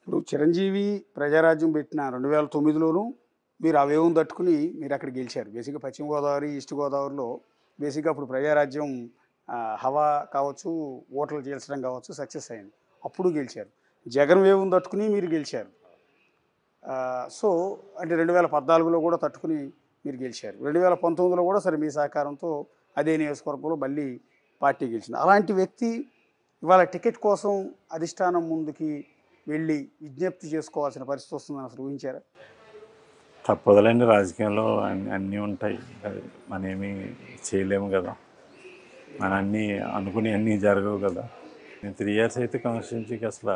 ఇప్పుడు చిరంజీవి ప్రజారాజ్యం పెట్టిన 2009లోను మీరు ఆ వేవ్‌ని తట్టుకొని మీరక్కడ గెలిచారు. బేసిక్‌గా పశ్చిమ గోదావరి, ఈస్ట్ గోదావరిలో బేసిక్‌గా అప్పుడు ప్రజారాజ్యం హవా కావచ్చు, ఓట్లు చీల్చడం కావచ్చు సక్సెస్ అయింది. అప్పుడు గెలిచారు. జగన్ వేవ్‌ని తట్టుకొని మీరు గెలిచారు. సో, అంటే 2014లో కూడా తట్టుకొని మీరు గెలిచారు. 2019లో కూడా సరే మీ సహకారంతో అదే నియోజకవర్గంలో మళ్ళీ పార్టీ గెలిచింది. అలాంటి వ్యక్తి ఇవాళ టికెట్ కోసం అధిష్టానం ముందుకి వెళ్ళి విజ్ఞప్తి చేసుకోవాల్సిన పరిస్థితి వస్తుందని అసలు ఊహించారా? తప్పదులేండి, రాజకీయంలో అన్నీ ఉంటాయి. అది మనమేమి చేయలేము కదా. మన అన్నీ అనుకుని అన్నీ జరగవు కదా. నేను 3 ఇయర్స్ అయితే కాన్స్టిట్యున్సీకి అసలు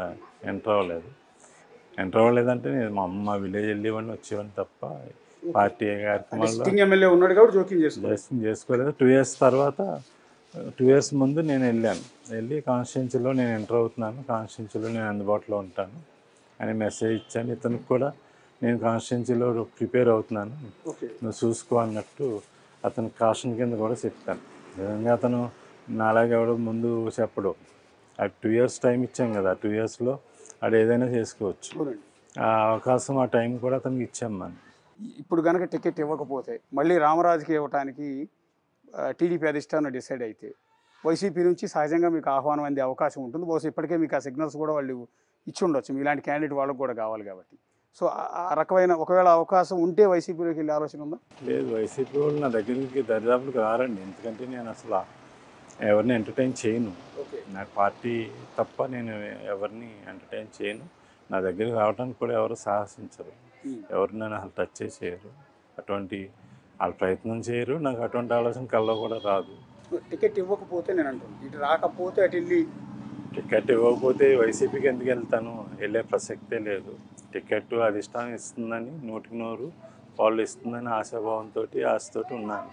ఎంటర్ అవ్వలేదు. ఎంటర్ అవ్వలేదంటే నేను మా విలేజ్ వెళ్ళేవాడిని, వచ్చేవాడిని తప్ప ఓకే. పార్టీ అంటే కార్యక్రమాల్లో సిట్టింగ్ ఎమ్మెల్యే ఉన్నాడు కాబట్టి జోక్యం చేసుకోలేదు. చేసుకోలేదు. 2 ఇయర్స్ తర్వాత 2 ఇయర్స్ ముందు నేను వెళ్ళి కాన్స్టిట్యున్సీలో నేను ఎంటర్ అవుతున్నాను, కాన్స్టిట్యున్సీలో నేను అందుబాటులో ఉంటాను అని మెసేజ్ ఇచ్చాను. ఇతనికి కూడా నేను కాన్స్టిట్యున్సీలో ప్రిపేర్ అవుతున్నాను, ఓకే. నువ్వు చూసుకో అన్నట్టు అతను కాషన్ కింద కూడా చెప్తాను. నిజంగా అతను నాలాగే ఎవడో ముందు చెప్పడు. ఆ 2 ఇయర్స్ టైం ఇచ్చాం కదా, 2 ఇయర్స్లో వాడు ఏదైనా చేసుకోవచ్చు. అవునండి. ఆ అవకాశం, ఆ టైం కూడా అతనికి ఇచ్చాం మనం. ఇప్పుడు గనక టికెట్ ఇవ్వకపోతే మళ్ళీ రామరాజుకి ఇవ్వటానికి టీడీపీ అధిష్టానం డిసైడ్ అయితే వైసీపీ నుంచి సహజంగా మీకు ఆహ్వానం అందే అవకాశం ఉంటుంది. బహుశా ఇప్పటికే మీకు ఆ సిగ్నల్స్ కూడా వాళ్ళు ఇచ్చి ఉండొచ్చు. మీలాంటి క్యాండిడేట్ వాళ్ళకి కూడా కావాలి కాబట్టి. సో, ఆ రకమైన ఒకవేళ అవకాశం ఉంటే వైసీపీలోకి వెళ్ళే ఆలోచన ఉందా? లేదు, వైసీపీ వాళ్ళు నా దగ్గరికి దరిదాపులకు రారండి. ఎందుకంటే నేను అసలు ఎవరిని ఎంటర్టైన్ చేయను. ఓకే. నా పార్టీ తప్ప నేను ఎవరిని ఎంటర్టైన్ చేయను. నా దగ్గరికి రావడానికి కూడా ఎవరు సాహసించరు. ఎవరు నన్ను అసలు టచ్ చేయరు. అటువంటి వాళ్ళు ప్రయత్నం చేయరు. నాకు అటువంటి ఆలోచన కల్లో కూడా రాదు. టికెట్ ఇవ్వకపోతే నేను అంటున్నాను, ఇటు రాకపోతే అటు వెళ్ళి టికెట్ ఇవ్వకపోతే వైసీపీకి ఎందుకు వెళ్తాను? వెళ్ళే ప్రసక్తే లేదు. టికెట్ అధిష్టానం ఇస్తుందని, నూటికి నూరు వాళ్ళు ఇస్తుందని ఆశాభావంతో, ఆశతోటి ఉన్నాను.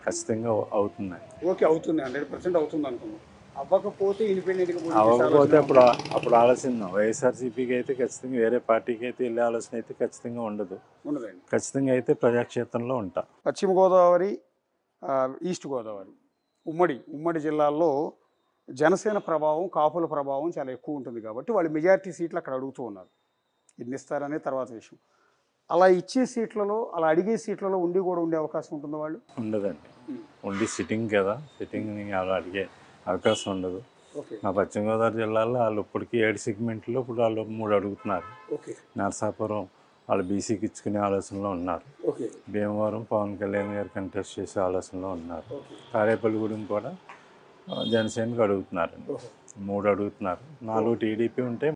ఖచ్చితంగా అవుతున్నాయి. ఓకే అవుతుంది, 100% అవుతుంది అనుకున్నాం. అవ్వకపోతే ఇండిపెండెంట్గా పోటీ చేసే అవ్వకపోతే ఆలోచన అప్పుడు ఆలోచన వైఎస్ఆర్సీపీకి అయితే ఖచ్చితంగా, వేరే పార్టీకి అయితే వెళ్ళే ఆలోచన అయితే ఖచ్చితంగా ఉండదు. ఉండదండి. ఖచ్చితంగా అయితే ప్రజాక్షేత్రంలో ఉంటా. పశ్చిమ గోదావరి, ఈస్ట్ గోదావరి ఉమ్మడి జిల్లాల్లో జనసేన ప్రభావం, కాపుల ప్రభావం చాలా ఎక్కువ ఉంటుంది కాబట్టి వాళ్ళు మెజారిటీ సీట్లు అక్కడ అడుగుతూ ఉన్నారు. ఎన్ని ఇస్తారనే తర్వాత విషయం. అలా ఇచ్చే సీట్లలో, అలా అడిగే సీట్లలో ఉండి కూడా ఉండే అవకాశం ఉంటుందా వాళ్ళు? ఉండదండి. ఓన్లీ సిట్టింగ్ కదా, సిట్టింగ్ అలా అడిగే అవకాశం ఉండదు. ఓకే. మా పశ్చిమ గోదావరి జిల్లాలో వాళ్ళు ఇప్పటికీ 7 సెగ్మెంట్లో ఇప్పుడు వాళ్ళు 3 అడుగుతున్నారు. ఓకే. నరసాపురం వాళ్ళు బీసీకి ఇచ్చుకునే ఆలోచనలో ఉన్నారు. ఓకే. భీమవరం పవన్ కళ్యాణ్ గారు కంటెస్ట్ చేసే ఆలోచనలో ఉన్నారు. ఓకే. తాడేపల్లిగూడెం కూడా జనసేనకు అడుగుతున్నారండి. ఓహో. 3 అడుగుతున్నారు. 4 టీడీపీ ఉంటే